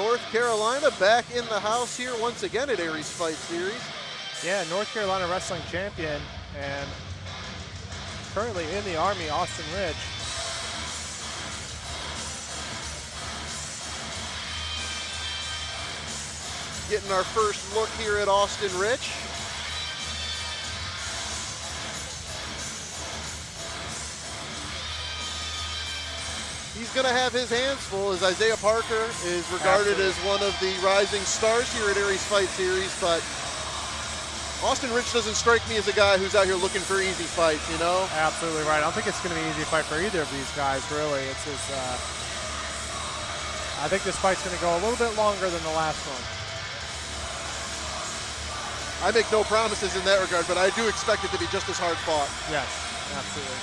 North Carolina back in the house here once again at Aries Fight Series. Yeah, North Carolina wrestling champion and currently in the Army, Austin Rich. Getting our first look here at Austin Rich. He's going to have his hands full as Isaiah Parker is regarded as one of the rising stars here at Aries Fight Series, but Austin Rich doesn't strike me as a guy who's out here looking for easy fights, you know? Absolutely right. I don't think it's going to be an easy fight for either of these guys, really. It's just, I think this fight's going to go a little bit longer than the last one. I make no promises in that regard, but I do expect it to be just as hard fought. Yes, absolutely.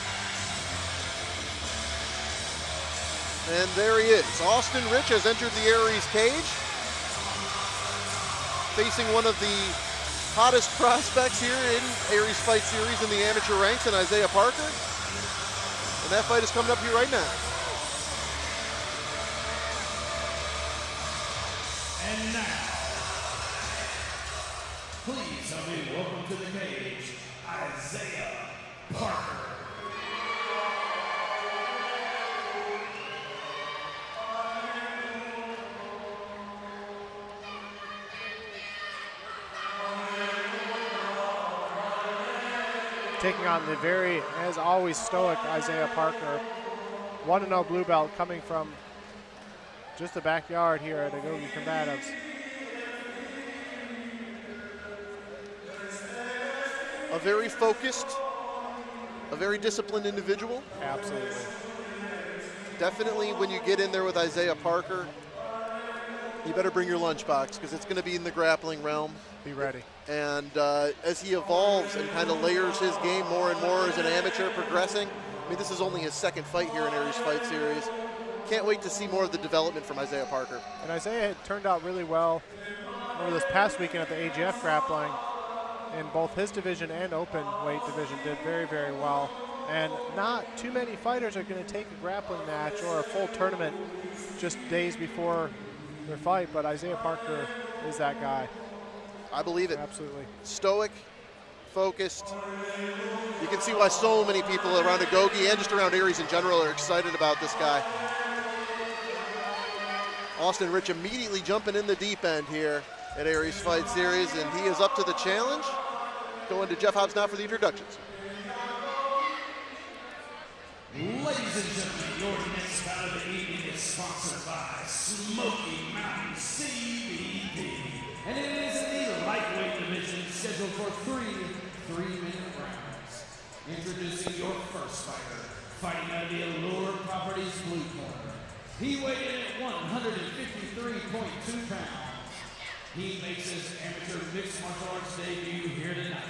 And there he is. Austin Rich has entered the Aries cage, facing one of the hottest prospects here in Aries Fight Series in the amateur ranks, in Isaiah Parker. And that fight is coming up here right now. And now, please help me welcome to the cage, Isaiah Parker. Taking on the very, as always, stoic Isaiah Parker. 1-0 blue belt coming from just the backyard here at Agogi Combatives. A very focused, a very disciplined individual. Absolutely. Definitely when you get in there with Isaiah Parker, you better bring your lunchbox because it's going to be in the grappling realm. Be ready. And as he evolves and kind of layers his game more and more as an amateur progressing, I mean, this is only his second fight here in Aries Fight Series. Can't wait to see more of the development from Isaiah Parker. And Isaiah had turned out really well over this past weekend at the AGF grappling in both his division and open weight division. Did very, very well. And not too many fighters are going to take a grappling match or a full tournament just days before their fight, but Isaiah Parker is that guy. I believe it. Absolutely. Stoic, focused. You can see why so many people around Agogi and just around Aries in general are excited about this guy. Austin Rich immediately jumping in the deep end here at Aries Fight Series, and he is up to the challenge. Going to Jeff Hobbs now for the introductions. Ladies and gentlemen, your next bout of the evening is sponsored by Smoky Mountain CBD. And it is in the lightweight division scheduled for three-minute rounds. Introducing your first fighter, fighting out of the Allure Properties blue corner. He weighed in at 153.2 pounds. He makes his amateur mixed martial arts debut here tonight.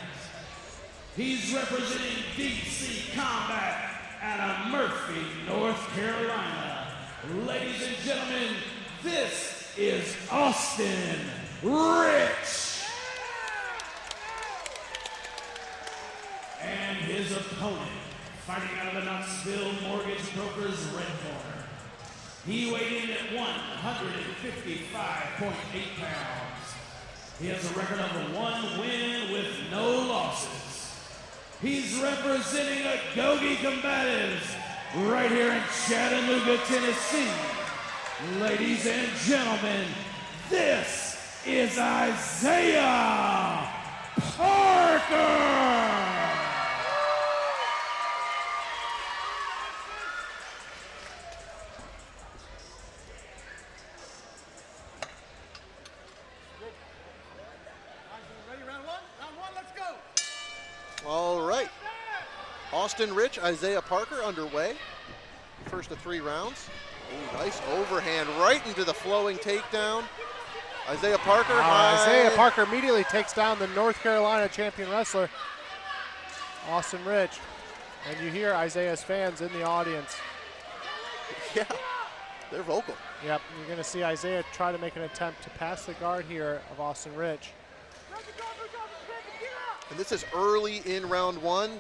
He's representing DC Combat out of Murphy, North Carolina. Ladies and gentlemen, this is Austin Rich. And his opponent, fighting out of the Knoxville Mortgage Brokers red corner. He weighed in at 155.8 pounds. He has a record of 1 win with no losses. He's representing Agogi Combatives right here in Chattanooga, Tennessee. Ladies and gentlemen, this is Isaiah Parker. All right. Austin Rich, Isaiah Parker underway. First of 3 rounds. Ooh, nice overhand right into the flowing takedown. Isaiah Parker. Isaiah Parker immediately takes down the North Carolina champion wrestler, Austin Rich. And you hear Isaiah's fans in the audience. Yeah, they're vocal. Yep, you're going to see Isaiah try to make an attempt to pass the guard here of Austin Rich. And this is early in round 1.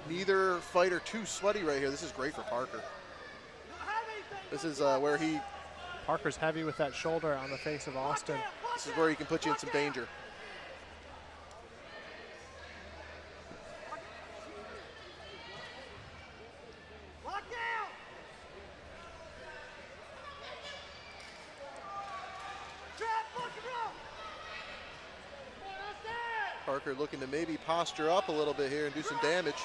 Neither fighter too sweaty right here. This is great for Parker. This is where he Parker's heavy with that shoulder on the face of Austin. This is where he can put you in some danger. Parker looking to maybe posture up a little bit here and do some damage.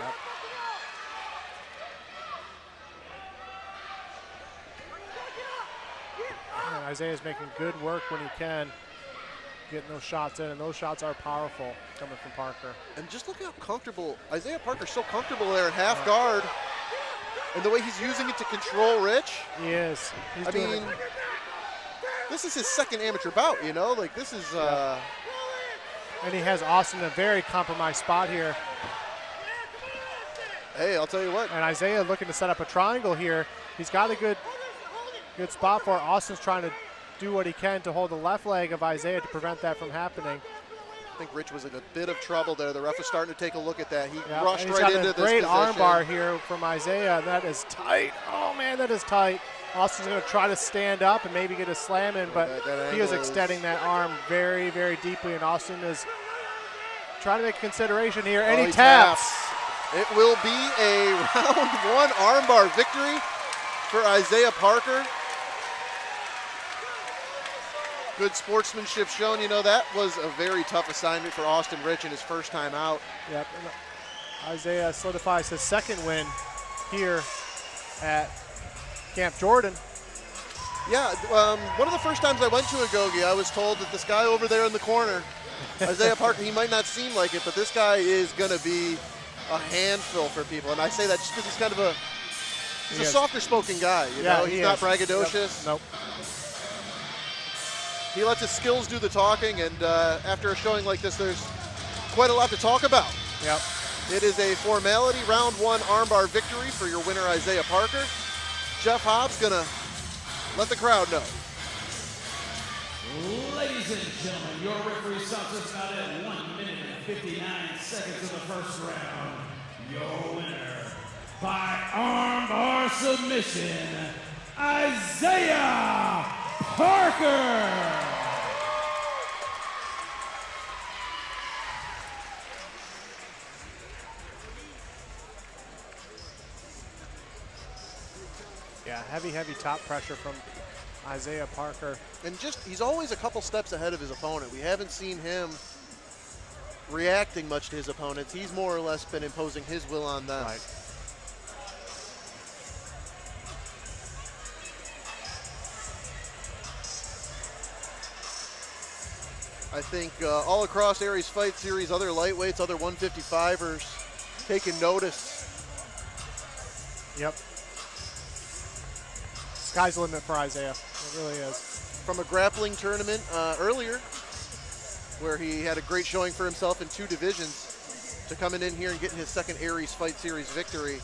Yep. And Isaiah's making good work when he can, getting those shots in, and those shots are powerful coming from Parker. And just look how comfortable, Isaiah Parker's so comfortable there in half guard, and the way he's using it to control Rich. He is. I mean, this is his second amateur bout, you know? Like, this is... And he has Austin in a very compromised spot here. Hey, I'll tell you what. And Isaiah looking to set up a triangle here. He's got a good spot for it. Austin's trying to do what he can to hold the left leg of Isaiah to prevent that from happening. I think Rich was in a bit of trouble there. The ref is starting to take a look at that. He Yep. rushed and he's right got into a this great position. arm bar here from Isaiah. That is tight. Oh, man, that is tight. Austin's going to try to stand up and maybe get a slam in, but that he is angle extending that arm very, very deeply, and Austin is trying to make a consideration here, and he taps. It will be a round 1 armbar victory for Isaiah Parker. Good sportsmanship shown. You know, that was a very tough assignment for Austin Rich in his first time out. Yep. And Isaiah solidifies his second win here at Camp Jordan. Yeah, one of the first times I went to Agoge, I was told that this guy over there in the corner, Isaiah Parker, he might not seem like it, but this guy is going to be a handful for people. And I say that just because he's kind of a softer spoken guy, you know? He's not braggadocious. Yep. Nope. He lets his skills do the talking, and after a showing like this, there's quite a lot to talk about. Yep. It is a formality, round 1 armbar victory for your winner, Isaiah Parker. Jeff Hobbs gonna let the crowd know. Ladies and gentlemen, your referee stops us out at 1 minute and 59 seconds of the first round. Your winner by armbar submission, Isaiah Parker. Yeah, heavy top pressure from Isaiah Parker. And just, he's always a couple steps ahead of his opponent. We haven't seen him reacting much to his opponents. He's more or less been imposing his will on them. Right. I think all across Aries Fight Series, other lightweights, other 155ers taking notice. Yep. Sky's the limit for Isaiah. It really is. From a grappling tournament earlier, where he had a great showing for himself in 2 divisions, to coming in here and getting his second Aries Fight Series victory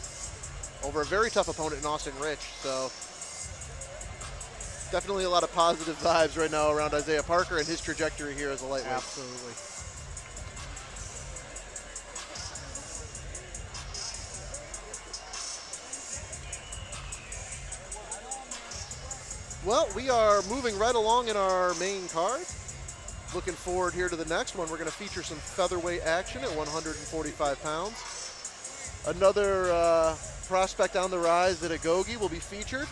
over a very tough opponent in Austin Rich. So definitely a lot of positive vibes right now around Isaiah Parker and his trajectory here as a lightweight. Absolutely. Well, we are moving right along in our main card. Looking forward here to the next one. We're going to feature some featherweight action at 145 pounds. Another prospect on the rise at Agoge will be featured.